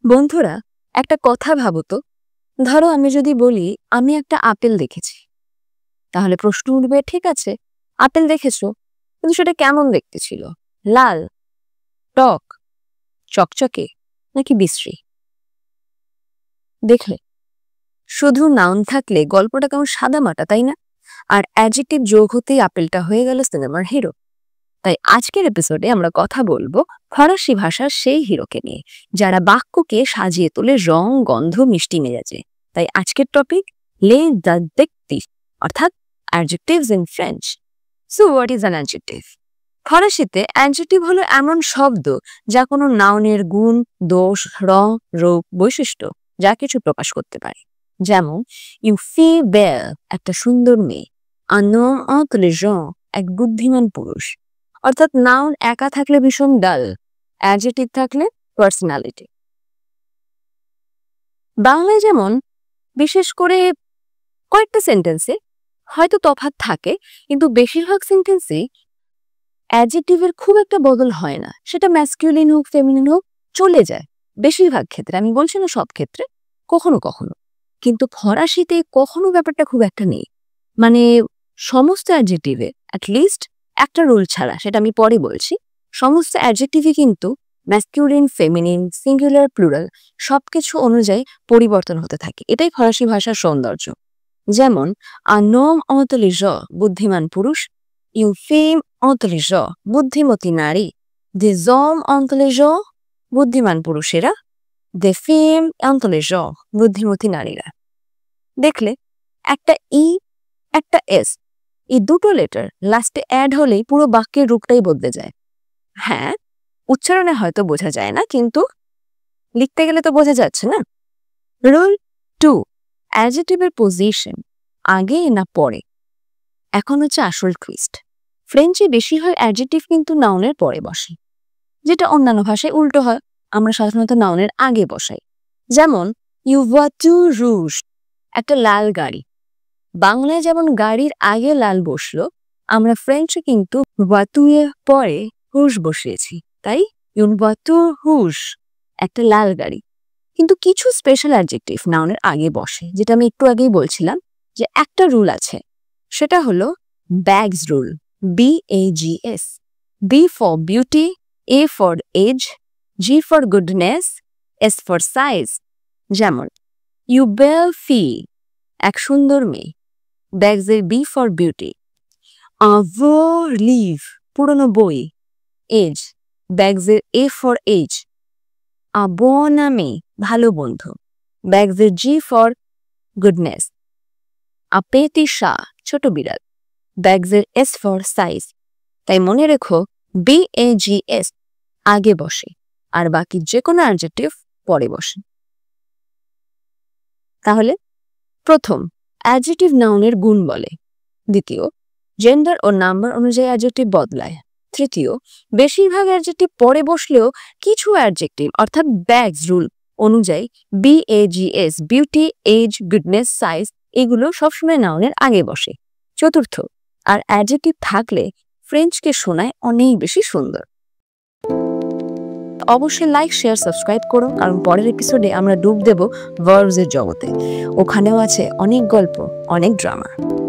বন্ধুরা, একটা কথা ভাবো তো। ধরো আমি যদি বলি আমি একটা আপেল দেখেছি, তাহলে প্রশ্ন উঠবে, ঠিক আছে, আপেল দেখেছো, কিন্তু সেটা কেমন দেখতে ছিল? লাল, টক, চকচকে, নাকি বিশ্রী? দেখলে, শুধু নাউন থাকলে গল্পটা কেমন সাদামাটা, তাই না? আর অ্যাডজেক্টিভ যোগ হতেই আপেলটা হয়ে গেল সিনেমার হিরো। তাই আজকের এপিসোডে আমরা কথা বলবো ফরাসি ভাষার সেই হিরোকে নিয়ে, যারা বাক্যকে সাজিয়ে তোলে রং, গন্ধ, মিষ্টি মেজাজে। তাই আজকের টপিক লে দ্যাডজেক্টিভ, অর্থাৎ adjectives in French. So what is an adjective? ফরাসিতে অ্যাডজেক্টিভ হলো এমন শব্দ যা কোনো নাউনের গুণ, দোষ, রং, রূপ, বৈশিষ্ট্য যা কিছু প্রকাশ করতে পারে। যেমন ইউ ফি বেল, একটা সুন্দর মেয়ে, un homme intelligent, এক বুদ্ধিমান পুরুষ। অর্থাৎ নাউন একা থাকলে ভীষণ ডাল, অ্যাডজেক্টিভ থাকলে পার্সোনালিটি। বাংলায় যেমন বিশেষ করে কয়েকটা সেন্টেন্সে হয়তো তফাৎ থাকে, কিন্তু বেশিরভাগ সেন্টেন্সে অ্যাডজেক্টিভের খুব একটা বদল হয় না। সেটা ম্যাসকিউলিন হোক, ফেমিনিন হোক, চলে যায় বেশিরভাগ ক্ষেত্রে। আমি বলছি না সব ক্ষেত্রে, কখনো কখনো। কিন্তু ফরাসিতে কখনো ব্যাপারটা খুব একটা নেই। মানে সমস্ত অ্যাডজেক্টিভে অ্যাটলিস্ট একটা রুল ছাড়া, সেটা আমি পরে বলছি, সমস্ত অ্যাডজেক্টিভই কিন্তু ম্যাসকিউলিন, ফেমিনিন, সিঙ্গুলার, প্লুরাল সবকিছু অনুযায়ী পরিবর্তন হতে থাকে। এটাই ফরাসি ভাষার সৌন্দর্য। যেমন un homme intelligent, বুদ্ধিমান পুরুষ, une femme intelligente, বুদ্ধিমতী নারী, des hommes intelligents, বুদ্ধিমান পুরুষেরা, des femmes intelligentes, বুদ্ধিমতী নারীরা। দেখলে, একটা ই, একটা এস, এই দুটো লেটার লাস্টে অ্যাড হলেই পুরো বাক্যের রূপটাই বদলে যায়। হ্যাঁ, উচ্চারণে হয়তো বোঝা যায় না, কিন্তু লিখতে গেলে তো বোঝা যাচ্ছে না। রুল 2, অ্যাডজেক্টিভের পজিশন আগে না পরে। এখন হচ্ছে আসল টুইস্ট। ফ্রেঞ্চে বেশিরভাগ অ্যাডজেক্টিভ কিন্তু নাউনের পরে বসে, যেটা অন্যান্য ভাষায় উল্টো হয়। আমরা সাধারণত নাউনের আগে বসাই। যেমন ইউ ভোয়াটু রুজ, একটা লাল গাড়ি। বাংলায় যেমন গাড়ির আগে লাল বসলো, আমরা ফ্রেঞ্চে কিন্তু ভোয়াতুয়ের পরে হুশ বসিয়েছি। তাই ইউন ভোয়াটু হুশ, একটা লাল গাড়ি। কিন্তু কিছু স্পেশাল অ্যাডজেক্টিভ নাউনের আগে বসে, যেটা আমি একটু আগেই বলছিলাম যে একটা রুল আছে। সেটা হলো bags rule, BAGS। B for beauty, A for age, G for goodness, S for size. যেমন ইউ বেল ফি, এক সুন্দর মেয়ে, ব্যাগসের B ফর বিউটি। আভো লিভ, পুরনো বই, এজ, ব্যাগসের A ফর এজ। আবনামে, ভালো বন্ধু, ব্যাগসের G ফর গুডনেস। আপেতিসা, ছোট বিড়াল, ব্যাগসের S ফর সাইজ। তাই মনে রেখো, BAGS আগে বসে, আর বাকি যে কোনো অ্যাডজেক্টিভ পরে বসে। তাহলে প্রথম, অ্যাডজেক্টিভ নাউনের গুণ বলে। দ্বিতীয়, জেন্ডার ও নাম্বার অনুযায়ী অ্যাডজেক্টিভ বদলায়। তৃতীয়, বেশিরভাগ অ্যাডজেক্টিভ পরে বসলেও কিছু অ্যাডজেক্টিভ অর্থাৎ ব্যাগস রুল অনুযায়ী BAGS, beauty, age, goodness, size, এগুলো সবসময় নাউনের আগে বসে। চতুর্থ, আর অ্যাডজেক্টিভ থাকলে ফ্রেঞ্চকে শোনায় অনেক বেশি সুন্দর। অবশ্যই লাইক, শেয়ার, সাবস্ক্রাইব করো, কারণ পরের এপিসোডে আমরা ডুব দেব ভার্বস এর জগতে। ওখানেও আছে অনেক গল্প, অনেক ড্রামা।